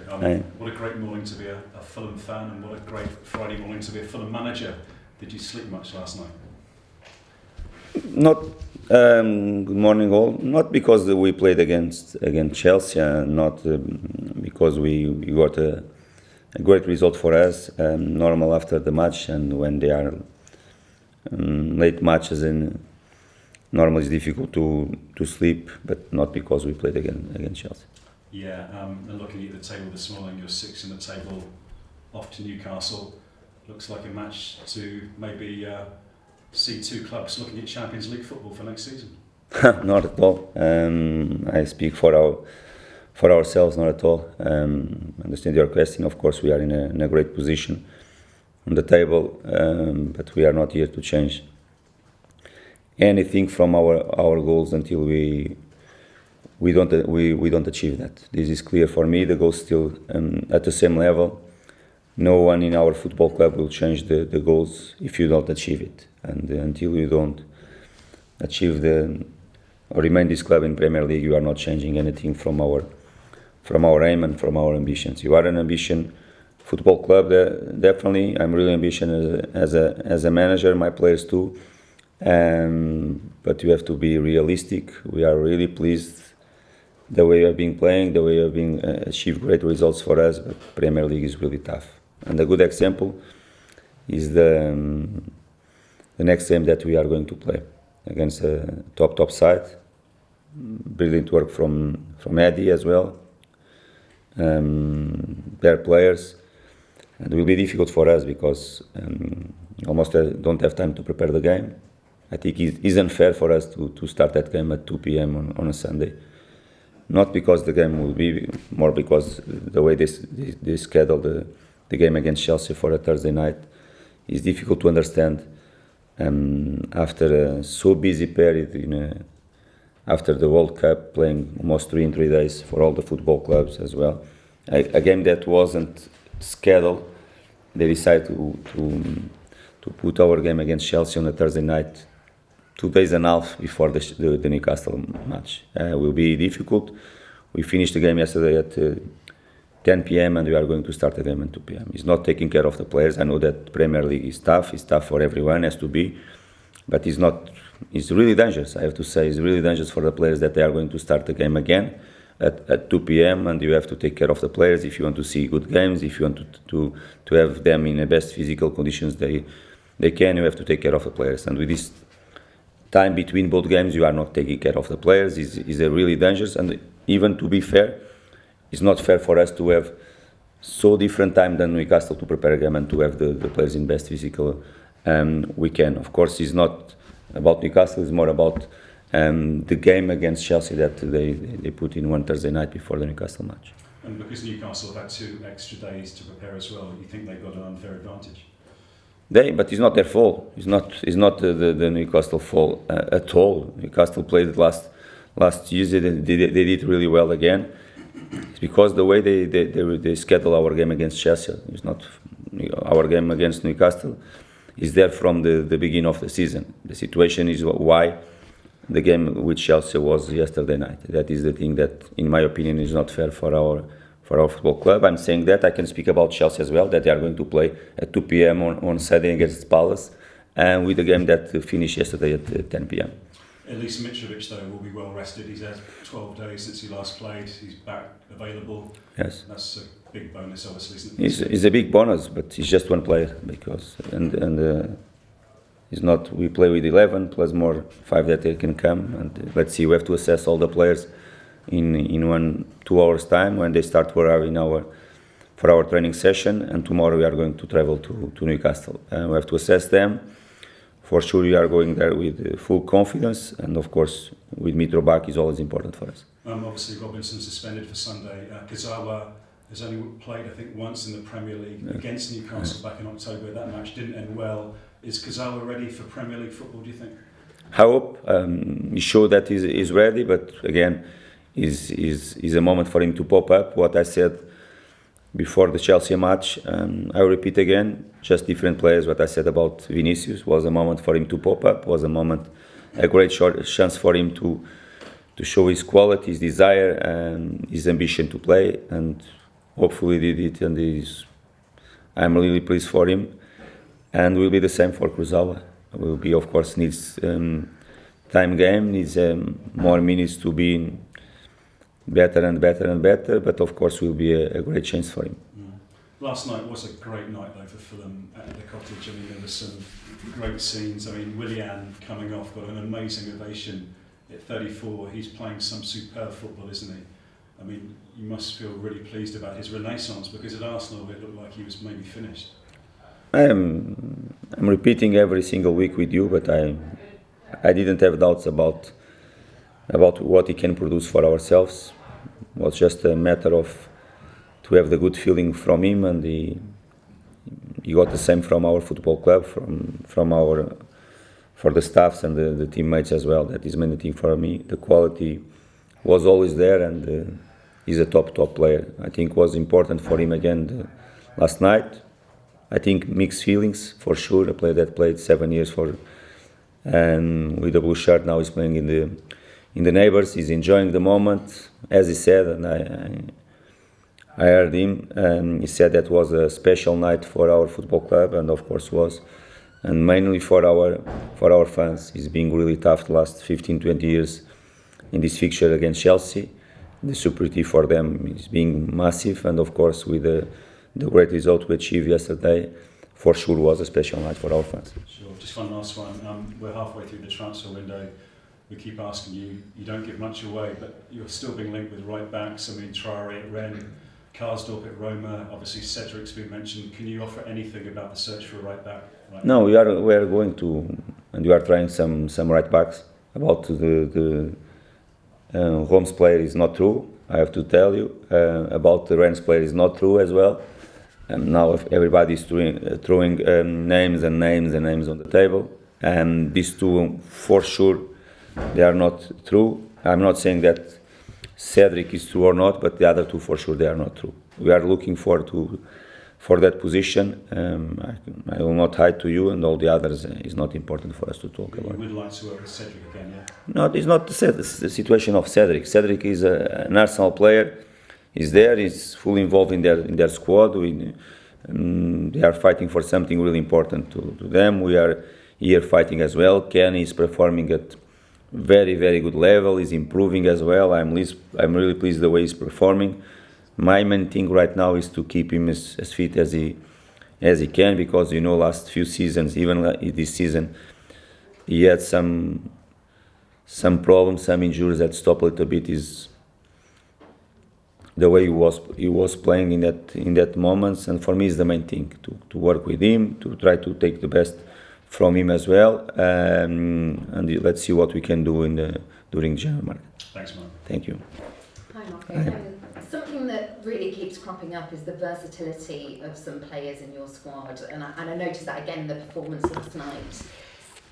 What a great morning to be a Fulham fan, and what a great Friday morning to be a Fulham manager. Did you sleep much last night? Not. Good morning, all. Not because we played against Chelsea, not because we got a great result for us. Normal after the match, and when they are late matches, and normally it's difficult to sleep, but not because we played against Chelsea. Yeah, and looking at the table this morning, you're sixth in the table, off to Newcastle. Looks like a match to maybe see two clubs looking at Champions League football for next season. Not at all. I speak for ourselves, not at all. Understand your question. Of course, we are in a great position on the table, but we are not here to change anything from our goals until we don't achieve that. This is clear for me. The goal's still at the same level. No one in our football club will change the goals if you don't achieve it. And until you don't achieve or remain this club in Premier League, you are not changing anything from our aim and from our ambitions. You are an ambition football club, definitely. I'm really ambitious as a manager, my players too. But you have to be realistic. We are really pleased the way we have been playing, the way we have been achieved great results for us. But Premier League is really tough. And a good example is the next game that we are going to play against a top side. Brilliant work from Eddie as well. Their players. And it will be difficult for us because almost don't have time to prepare the game. I think it is unfair for us to start that game at 2 p.m. on a Sunday. Not because the game will be, more because the way they schedule the game against Chelsea for a Thursday night is difficult to understand after a so busy period after the World Cup, playing almost 3 days for all the football clubs as well. A game that wasn't scheduled, they decided to put our game against Chelsea on a Thursday night 2 days and a half before the Newcastle match. Will be difficult. We finished the game yesterday at 10 p.m. and we are going to start the game at 2 p.m. It's not taking care of the players. I know that Premier League is tough. It's tough for everyone, has to be. But it's not. It's really dangerous, I have to say. It's really dangerous for the players that they are going to start the game again at 2 p.m. and you have to take care of the players if you want to see good games, if you want to have them in the best physical conditions they can, you have to take care of the players. And with this time between both games, you are not taking care of the players. Is really dangerous. And even to be fair, it's not fair for us to have so different time than Newcastle to prepare a game and to have the players in best physical we can. Of course, it's not about Newcastle. It's more about the game against Chelsea that they put in one Thursday night before the Newcastle match. And because Newcastle have had 2 extra days to prepare as well, you think they've got an unfair advantage? But it's not their fault. It's not the Newcastle fault at all. Newcastle played last Tuesday. They did really well again. It's because the way they schedule our game against Chelsea. It's not our game against Newcastle. Is there from the beginning of the season. The situation is why the game with Chelsea was yesterday night. That is the thing that, in my opinion, is not fair for our football club. I'm saying that. I can speak about Chelsea as well, that they are going to play at 2 p.m. on Saturday against Palace, and with the game that finished yesterday at 10 p.m. Elise Mitrovic, though, will be well rested. He's had 12 days since he last played. He's back available. Yes. That's a big bonus, obviously, isn't it? It's a big bonus, but he's just one player because it's not. We play with 11 plus more 5 that they can come, and let's see. We have to assess all the players in 1-2 hours time when they start to arrive for our training session, and tomorrow we are going to travel to Newcastle. We have to assess them. For sure, we are going there with full confidence, and of course, with Mitro back is always important for us. Obviously, Robinson suspended for Sunday. Kazawa has only played, I think, once in the Premier League against Newcastle back in October. That match didn't end well. Is Kazawa ready for Premier League football, do you think? I hope. He showed that he's ready, but again, is a moment for him to pop up. What I said before the Chelsea match, I will repeat again, just different players. What I said about Vinicius was a moment for him to pop up, was a great chance for him to show his quality, his desire, and his ambition to play. And hopefully did it, and I'm really pleased for him. And will be the same for Kurzawa. Will be, of course, needs time game, needs more minutes to be better and better and better. But of course, will be a great chance for him. Last night was a great night though for Fulham at the Cottage. I mean, there were some great scenes. I mean, Willian coming off got an amazing ovation at 34. He's playing some superb football, isn't he? I mean, you must feel really pleased about his renaissance, because at Arsenal it looked like he was maybe finished. I'm repeating every single week with you, but I didn't have doubts about what he can produce for ourselves. It was just a matter of to have the good feeling from him, and he got the same from our football club, for the staffs and the teammates as well. That is the main thing for me. The quality was always there, and he's a top player. I think it was important for him again last night. I think mixed feelings for sure. A player that played 7 years and with the blue shirt, now he's playing in the neighbours. He's enjoying the moment, as he said, and I heard him, and he said that was a special night for our football club, and of course was, and mainly for our fans. He's been really tough the last 15-20 years in this fixture against Chelsea. The superiority for them is being massive, and of course with the great result we achieved yesterday, for sure was a special night for our fans. Sure. Just one last one. We're halfway through the transfer window. We keep asking you. You don't give much away, but you're still being linked with right backs. I mean, Traoré at Rennes, Karsdorp at Roma. Obviously, Cedric's been mentioned. Can you offer anything about the search for a right back? No, we are going to, and we are trying some right backs. About the Rome's player is not true. I have to tell you. About the Rennes player is not true as well. And now everybody is throwing names on the table, and these two, for sure, they are not true. I'm not saying that Cedric is true or not, but the other two, for sure, they are not true. We are looking for that position. I will not hide to you, and all the others is not important for us to talk about. You would like to work with Cedric again, yeah? No, it's not the situation of Cedric. Cedric is an Arsenal player. He's there. He's fully involved in their squad. They are fighting for something really important to them. We are here fighting as well. Kenny is performing at very, very good level. He's improving as well. I'm really pleased the way he's performing. My main thing right now is to keep him as fit as he can, because last few seasons, even this season, he had some problems, some injuries that stopped a little bit the way he was playing in that moments. And for me, is the main thing to work with him, to try to take the best from him as well, and let's see what we can do during the January market. Thanks, Mark. Thank you. Hi, Marco. Something that really keeps cropping up is the versatility of some players in your squad, and I noticed that again in the performance last night.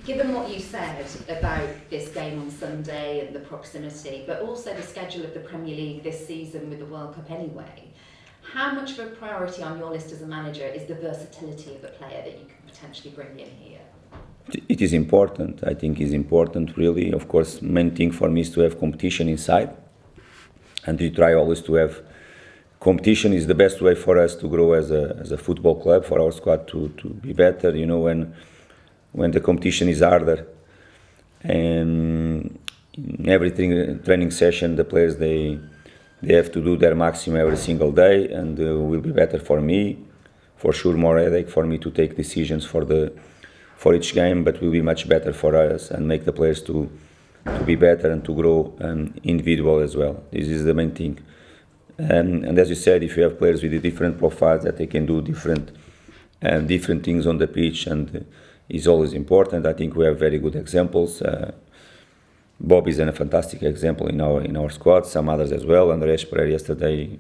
Given what you said about this game on Sunday and the proximity, but also the schedule of the Premier League this season with the World Cup anyway, how much of a priority on your list as a manager is the versatility of the player that you can potentially bring in here? It is important. I think it's important, really. Of course, main thing for me is to have competition inside, and we try always to have competition. Is the best way for us to grow as a football club, for our squad to be better. When the competition is harder, and in every training session, the players they have to do their maximum every single day, and will be better for me, for sure. More headache for me to take decisions for each game, but will be much better for us and make the players to be better and to grow individual as well. This is the main thing. And as you said, if you have players with different profiles that they can do different things on the pitch, and is always important. I think we have very good examples. Bob is a fantastic example in our squad. Some others as well. And Andrés Pereira yesterday,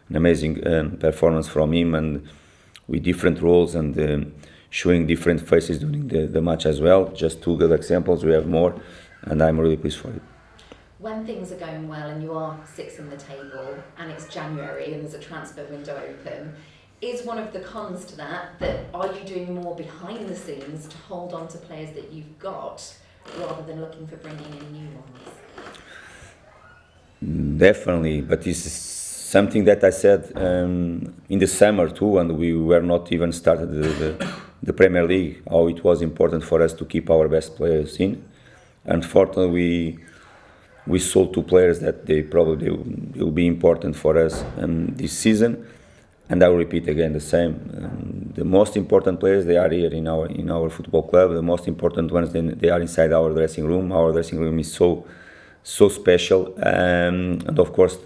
an amazing performance from him, and with different roles and showing different faces during the match as well. Just two good examples. We have more, and I'm really pleased for it. When things are going well and you are sixth in the table and it's January and there's a transfer window open, is one of the cons to that are you doing more behind the scenes to hold on to players that you've got rather than looking for bringing in new ones? Definitely, but it's something that I said in the summer too, and we were not even started the Premier League, how it was important for us to keep our best players in. Unfortunately, we sold 2 players that they probably will be important for us this season, and I will repeat again the same. The most important players, they are here in our football club. The most important ones, they are inside our dressing room. Our dressing room is so special, and of course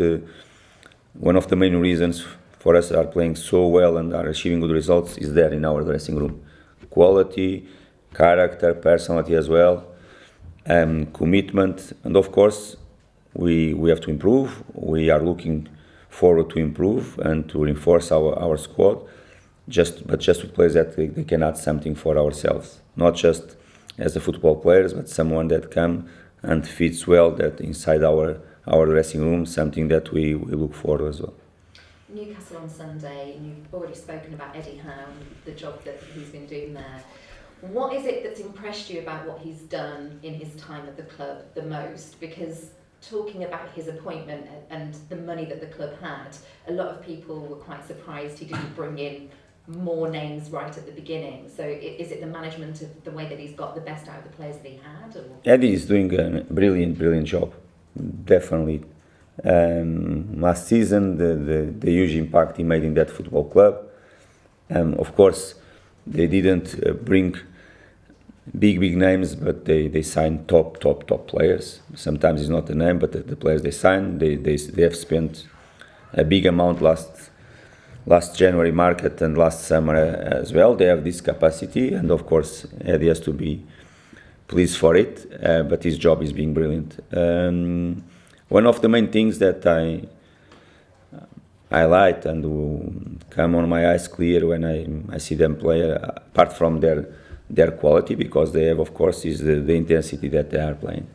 one of the main reasons for us are playing so well and are achieving good results is there in our dressing room. Quality, character, personality as well, commitment, and of course we have to improve. We are looking forward to improve and to reinforce our squad, but just with players that they can add something for ourselves, not just as the football players, but someone that come and fits well that inside our dressing room, something that we look for as well. Newcastle on Sunday, and you've already spoken about Eddie Howe, the job that he's been doing there. What is it that's impressed you about what he's done in his time at the club the most? Because talking about his appointment and the money that the club had, a lot of people were quite surprised he didn't bring in more names right at the beginning. So is it the management of the way that he's got the best out of the players that he had? Or? Eddie is doing a brilliant job, definitely. Last season, the huge impact he made in that football club. Of course, they didn't bring big names, but they signed top players. Sometimes it's not the name, but the players they signed, they have spent a big amount last January market and last summer as well. They have this capacity, and of course Eddie has to be pleased for it, but his job is being brilliant. One of the main things that I highlight and will come on my eyes clear when I see them play, apart from their quality, because they have, of course, is the intensity that they are playing.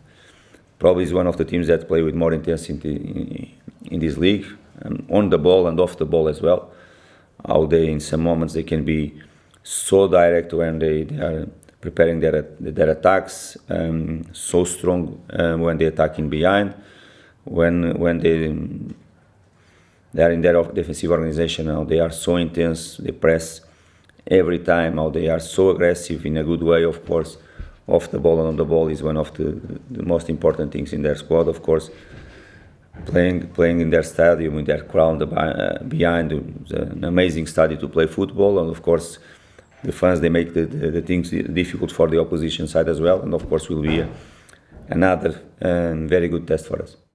Probably is one of the teams that play with more intensity in this league, on the ball and off the ball as well. How they, in some moments, they can be so direct when they are preparing their attacks, so strong when they attack in behind, when they are in their defensive organization. How they are so intense, they press every time. How they are so aggressive in a good way, of course. Off the ball and on the ball is one of the most important things in their squad, of course. Playing in their stadium with their crowd behind, it's an amazing stadium to play football, and of course the fans, they make the things difficult for the opposition side as well, and of course will be another very good test for us.